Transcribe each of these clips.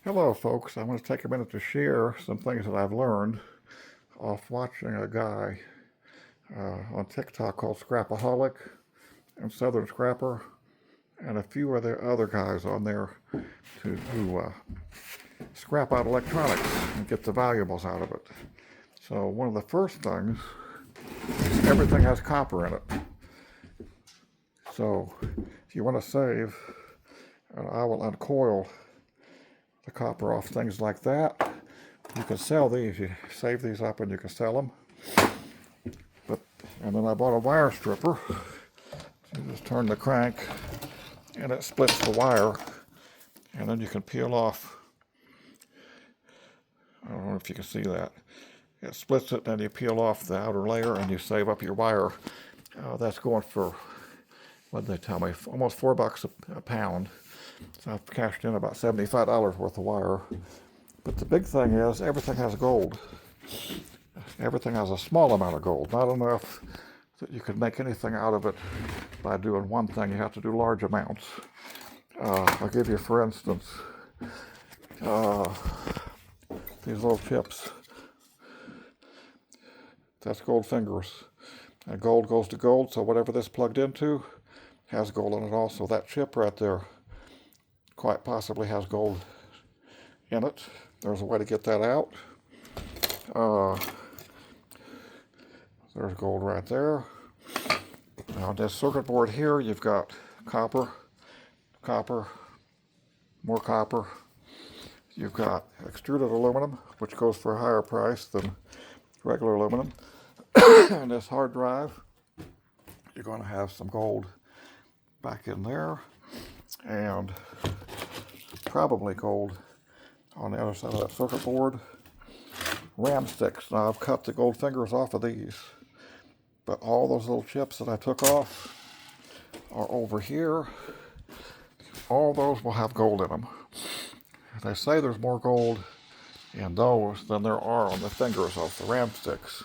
Hello, folks. I want to take a minute to share some things that I've learned off watching a guy on TikTok called Scrapaholic and Southern Scrapper, and a few other guys on there who scrap out electronics and get the valuables out of it. So one of the first things is everything has copper in it. So if you want to save, I will uncoil the copper off things like that. You can sell these. You save these up and you can sell them. And then I bought a wire stripper. You just turn the crank and it splits the wire. And then you can peel off. I don't know if you can see that. It splits it, and you peel off the outer layer and you save up your wire. That's going for, what did they tell me, almost $4 a pound. So I've cashed in about $75 worth of wire. But the big thing is everything has gold. Everything has a small amount of gold, not enough that you can make anything out of it by doing one thing. You have to do large amounts. I'll give you, for instance, these little chips. That's gold fingers. And gold goes to gold, so whatever this plugged into has gold in it also. That chip right there quite possibly has gold in it. There's a way to get that out. There's gold right there. Now, this circuit board here, you've got copper, more copper. You've got extruded aluminum, which goes for a higher price than regular aluminum. And this hard drive, you're going to have some gold back in there, and probably gold on the other side of that circuit board. Ram sticks. Now, I've cut the gold fingers off of these, but all those little chips that I took off are over here. All those will have gold in them. They say there's more gold in those than there are on the fingers of the ram sticks.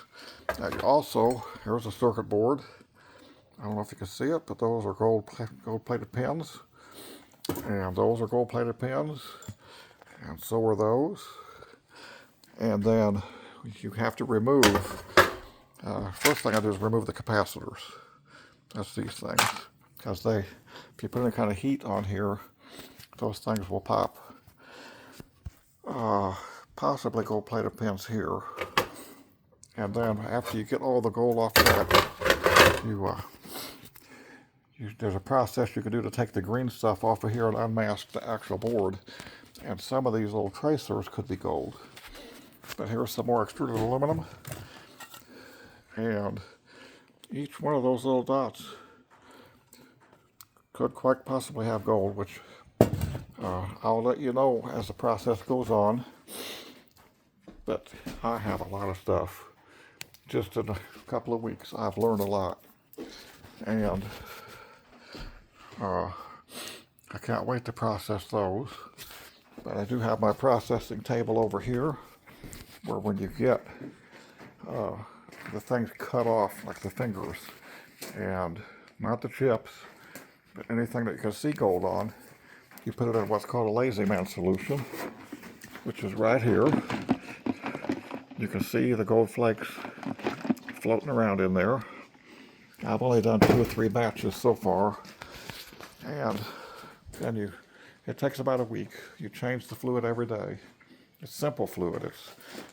Now, also, here's a circuit board. I don't know if you can see it, but those are gold-plated pins. And those are gold-plated pins. And so are those. And then you have to remove, first thing I do is remove the capacitors. That's these things. Because if you put any kind of heat on here, those things will pop. Possibly gold-plated pins here. And then after you get all the gold off that, there's a process you can do to take the green stuff off of here and unmask the actual board. And some of these little tracers could be gold. But here's some more extruded aluminum. And each one of those little dots could quite possibly have gold, which I'll let you know as the process goes on. But I have a lot of stuff. Just in a couple of weeks, I've learned a lot. And I can't wait to process those. But I do have my processing table over here, where when you get the things cut off, like the fingers, and not the chips, but anything that you can see gold on, you put it in what's called a Lazy Man solution, which is right here. You can see the gold flakes floating around in there. I've only done 2 or 3 batches so far, and then it takes about a week. You change the fluid every day. It's simple fluid.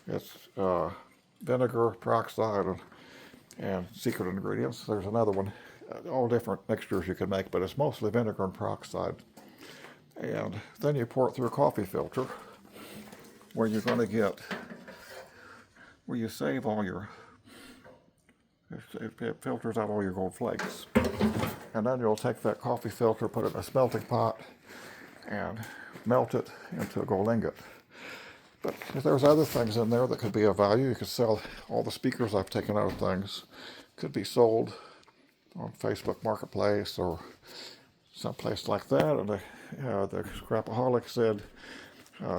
It's vinegar, peroxide, and secret ingredients. There's another one, all different mixtures you can make, but it's mostly vinegar and peroxide. And then you pour it through a coffee filter, where you're going to get, where you save all your, it filters out all your gold flakes. And then you'll take that coffee filter, put it in a smelting pot, and melt it into a gold ingot. But if there's other things in there that could be of value, you could sell all the speakers I've taken out of things. Could be sold on Facebook Marketplace or someplace like that. And the Scrapaholic said,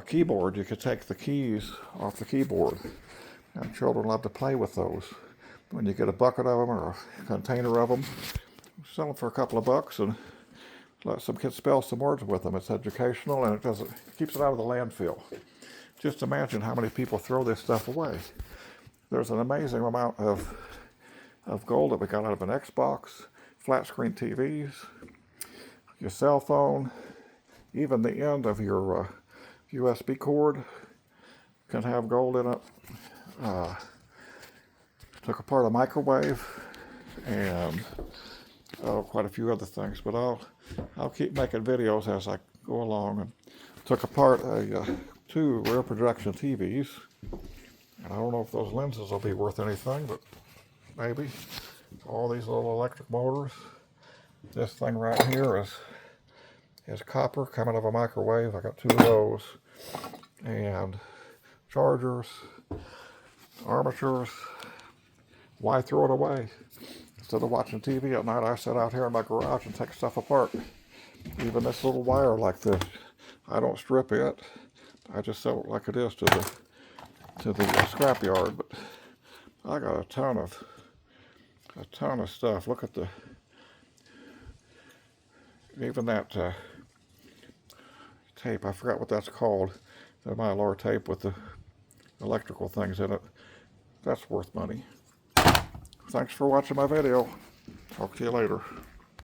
keyboard, you could take the keys off the keyboard. And children love to play with those. When you get a bucket of them or a container of them, sell them for a couple of bucks and let some kids spell some words with them. It's educational, and it keeps it out of the landfill. Just imagine how many people throw this stuff away. There's an amazing amount of gold that we got out of an Xbox, flat screen TVs, your cell phone, even the end of your USB cord can have gold in it. Took apart a microwave and quite a few other things, but I'll keep making videos as I go along. And took apart two rear projection TVs, and I don't know if those lenses will be worth anything, but maybe. All these little electric motors. This thing right here is copper coming out of a microwave. I got two of those, and chargers, armatures. Why throw it away? Instead of watching TV at night, I sit out here in my garage and take stuff apart. Even this little wire like this, I don't strip it. I just sell it like it is to the scrap yard. But I got a ton of stuff. Look at even that tape. I forgot what that's called. The Mylar tape with the electrical things in it. That's worth money. Thanks for watching my video. Talk to you later.